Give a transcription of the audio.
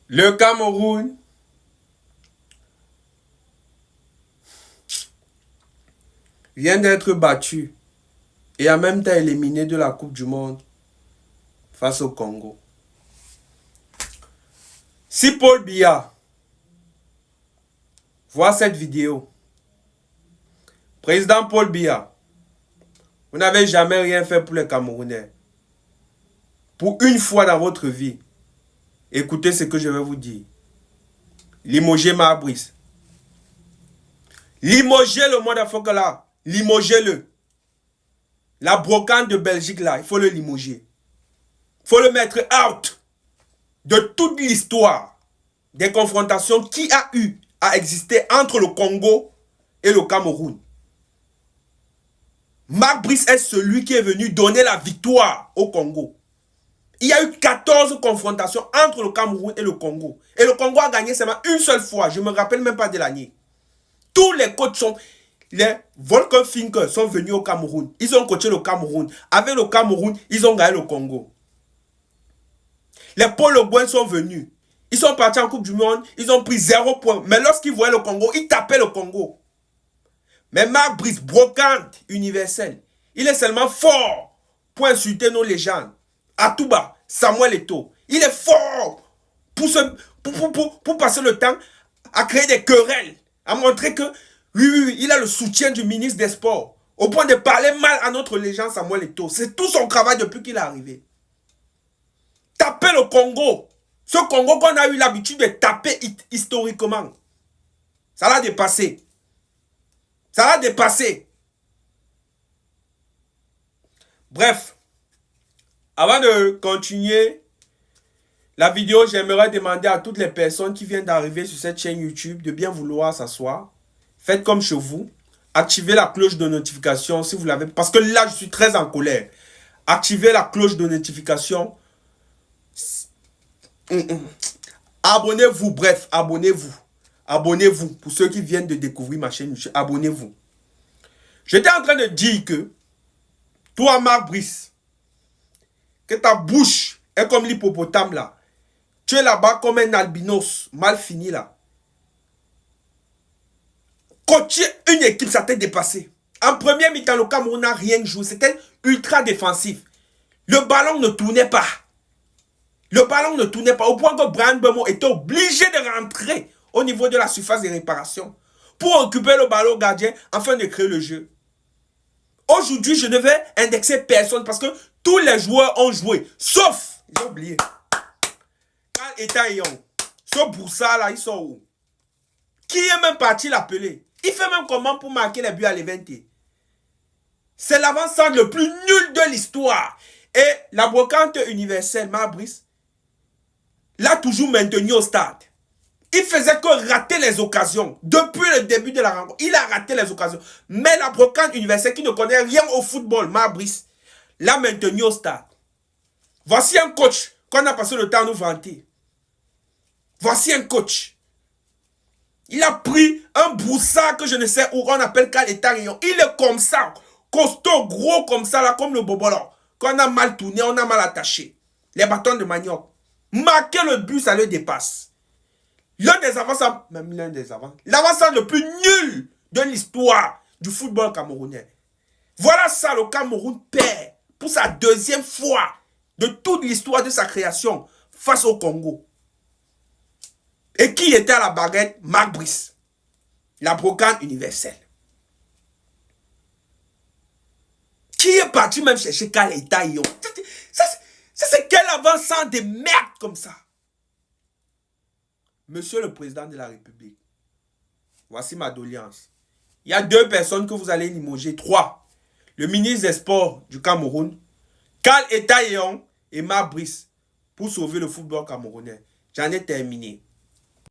Le Cameroun vient d'être battu et en même temps éliminé de la Coupe du Monde face au Congo. Si Paul Biya voit cette vidéo, président Paul Biya, vous n'avez jamais rien fait pour les Camerounais. Pour une fois dans votre vie, écoutez ce que je vais vous dire. Limogez Marc Brice. Limogez le monde d'Afrique là. Limogez-le. La brocante de Belgique là, il faut le limoger. Il faut le mettre out de toute l'histoire des confrontations qui a eu à exister entre le Congo et le Cameroun. Marc Brice est celui qui est venu donner la victoire au Congo. Il y a eu 14 confrontations entre le Cameroun et le Congo. Et le Congo a gagné seulement une seule fois. Je ne me rappelle même pas de l'année. Tous les coachs sont... Les Volker Finke sont venus au Cameroun. Ils ont coaché le Cameroun. Avec le Cameroun, ils ont gagné le Congo. Les Paul Le Guen sont venus. Ils sont partis en Coupe du Monde. Ils ont pris 0 points. Mais lorsqu'ils voyaient le Congo, ils tapaient le Congo. Mais Marc Brice, brocante universelle, il est seulement fort pour insulter nos légendes. Atouba, Samuel Eto'o. Il est fort pour passer le temps à créer des querelles, à montrer que oui, il a le soutien du ministre des Sports, au point de parler mal à notre légende Samuel Eto'o. C'est tout son travail depuis qu'il est arrivé. Taper le Congo, ce Congo qu'on a eu l'habitude de taper historiquement, ça l'a dépassé. Ça l'a dépassé. Bref, avant de continuer la vidéo, j'aimerais demander à toutes les personnes qui viennent d'arriver sur cette chaîne YouTube de bien vouloir s'asseoir. Faites comme chez vous. Activez la cloche de notification si vous l'avez. Parce que là, je suis très en colère. Activez la cloche de notification. Abonnez-vous, bref, abonnez-vous. Abonnez-vous pour ceux qui viennent de découvrir ma chaîne YouTube. Abonnez-vous. J'étais en train de dire que toi, Marc Brice, que ta bouche est comme l'hippopotame là. Tu es là-bas comme un albinos mal fini là. Coacher une équipe, ça t'a dépassé. En première mi-temps, le Cameroun n'a rien joué. C'était ultra défensif. Le ballon ne tournait pas. Le ballon ne tournait pas. Au point que Bryan Mbeumo était obligé de rentrer au niveau de la surface de réparation pour occuper le ballon au gardien afin de créer le jeu. Aujourd'hui, je ne vais indexer personne parce que tous les joueurs ont joué. Sauf, j'ai oublié, Karl Etaillon. Ce Broussard là, ils sont où? Qui est même parti l'appeler? Il fait même comment pour marquer les buts à l'Evente? C'est l'avant-centre le plus nul de l'histoire. Et la brocante universelle, Marc Brice, l'a toujours maintenu au stade. Il faisait que rater les occasions. Depuis le début de la rencontre, il a raté les occasions. Mais la brocante universelle qui ne connaît rien au football, Marc Brice, l'a maintenu au stade. Voici un coach qu'on a passé le temps à nous vanter. Voici un coach. Il a pris un Broussard que je ne sais où on appelle Karl Etaillon. Il est comme ça, costaud, gros comme ça, là, comme le bobolon. Qu'on a mal tourné, on a mal attaché. Les bâtons de manioc. Marquer le but, ça le dépasse. L'un des avanceurs, même l'un des avanceurs, l'avanceur le plus nul de l'histoire du football camerounais. Voilà ça, le Cameroun perd pour sa deuxième fois de toute l'histoire de sa création face au Congo. Et qui était à la baguette? Marc Brice, la brocante universelle. Qui est parti même chercher Karl Etaillon? Ça c'est quel avançant de merde comme ça? Monsieur le Président de la République, voici ma doléance. Il y a 2 personnes que vous allez limoger. 3. Le ministre des Sports du Cameroun, Karl Etaillon et Marc Brice, pour sauver le football camerounais. J'en ai terminé.